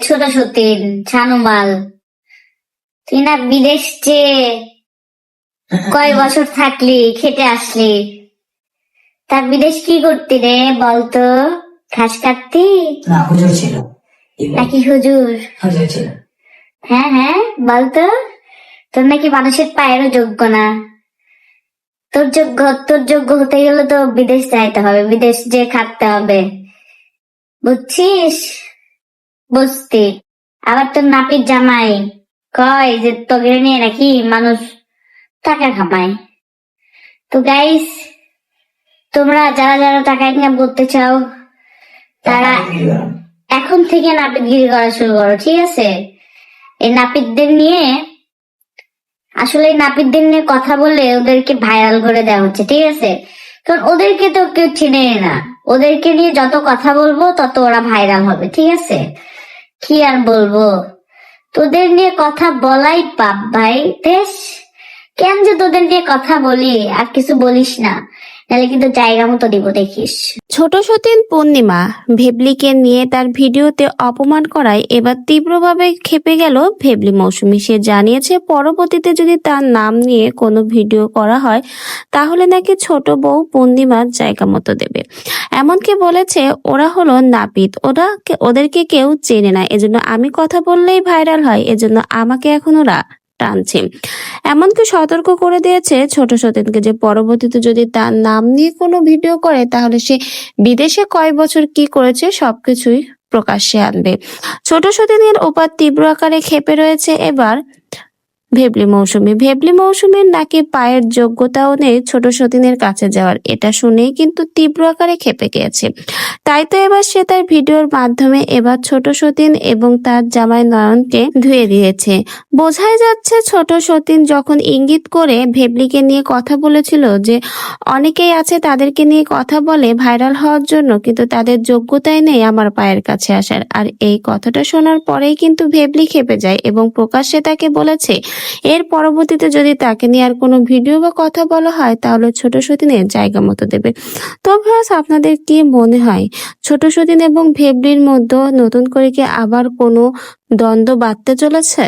ছোট সতীন ছানুমাল, তুই না বিদেশ যে কয় বছর থাকলি, খেটে আসলি, তার বিদেশ কি করতি রে বলতো? ঘাস কাটতি না হুজুর ছিল নাকি হুজুর? হুজুর ছিল। হ্যাঁ হ্যাঁ বলতো, তোর নাকি মানুষের পায়েরও যোগ্য না। তোর যোগ্য হতে গেলে তো বিদেশ যাইতে হবে, বিদেশ যে খাটতে হবে, বুঝছিস? বুঝতি? আবার তোর নাপিত জামাই কয় যে তোকে নিয়ে নাকি মানুষ টাকা কামায়। তো গাইস, তোমরা যারা যারা টাকা ইনকাম করতে চাও তারা এখন থেকে নাপিতগিরি করা শুরু করো, ঠিক আছে? এই নাপিতদের নিয়ে কথা বলে ওদেরকে ভাইরাল করে দেওয়া হচ্ছে, ঠিক আছে? কারণ ওদেরকে তো কেউ চিনে না, ওদেরকে নিয়ে যত কথা বলবো তত ওরা ভাইরাল হবে, ঠিক আছে? কি আর বলবো, তোদের নিয়ে কথা বলাই পাপ ভাই। দেশ কেন যে তোদের নিয়ে কথা বলি, আর কিছু বলিস না, নাহলে কিন্তু জায়গা মতো দিব, দেখিস। ছোট সতীন পূর্ণিমা ভেবলিকে নিয়ে তার ভিডিওতে অপমান করায় এবার তীব্রভাবে ক্ষেপে গেল ভেবলি মৌসুমী। সে জানিয়েছে পরবর্তীতে যদি তার নাম নিয়ে কোনো ভিডিও করা হয় তাহলে নাকি ছোট বউ পূর্ণিমার জায়গা মতো দেবে। এমনকি বলেছে ওরা হলো নাপিত, ওদেরকে কেউ চেনে না, এজন্য আমি কথা বললেই ভাইরাল হয়, এজন্য আমাকে এখন ওরা টানছে। এমনকি সতর্ক করে দিয়েছে ছোট সতীনকে যে পরবর্তীতে যদি তার নাম নিয়ে কোনো ভিডিও করে তাহলে সে বিদেশে কয় বছর কি করেছে সবকিছুই প্রকাশ্যে আনবে। ছোট সতীনের ওপর তীব্র আকারে ক্ষেপে রয়েছে এবার ভেবলি মৌসুমীর নাকি পায়ের যোগ্যতাও নেই ছোট সতীনের কাছে যাওয়ার, এটা শুনেই কিন্তু তীব্র আকারে ক্ষেপে গিয়েছে। তাই তো এবার সে তার ভিডিওর মাধ্যমে এবার ছোট সতীন এবং তার জামাই নয়নকে ধুয়ে দিয়েছে। বোঝাই যাচ্ছে ছোট সতীন যখন ইঙ্গিত করে ভেবলিকে নিয়ে কথা বলেছিল যে অনেকেই আছে তাদেরকে নিয়ে কথা বলে ভাইরাল হওয়ার জন্য, কিন্তু তাদের যোগ্যতাই নেই আমার পায়ের কাছে আসার। আর এই কথাটা শোনার পরেই কিন্তু ভেবলি ক্ষেপে যায় এবং প্রকাশ্যে তাকে বলেছে এর পরবর্তীতে যদি তাকে নিয়ে আর কোনো ভিডিও বা কথা বলা হয় তাহলে ছোট সতীনের জায়গা মতো দেবে। তো ভিউয়ার্স, আপনাদের কি মনে হয় ছোট সতীন এবং ভেবলির মধ্যে নতুন করে কি আবার কোনো দ্বন্দ্ব বাঁধতে চলেছে?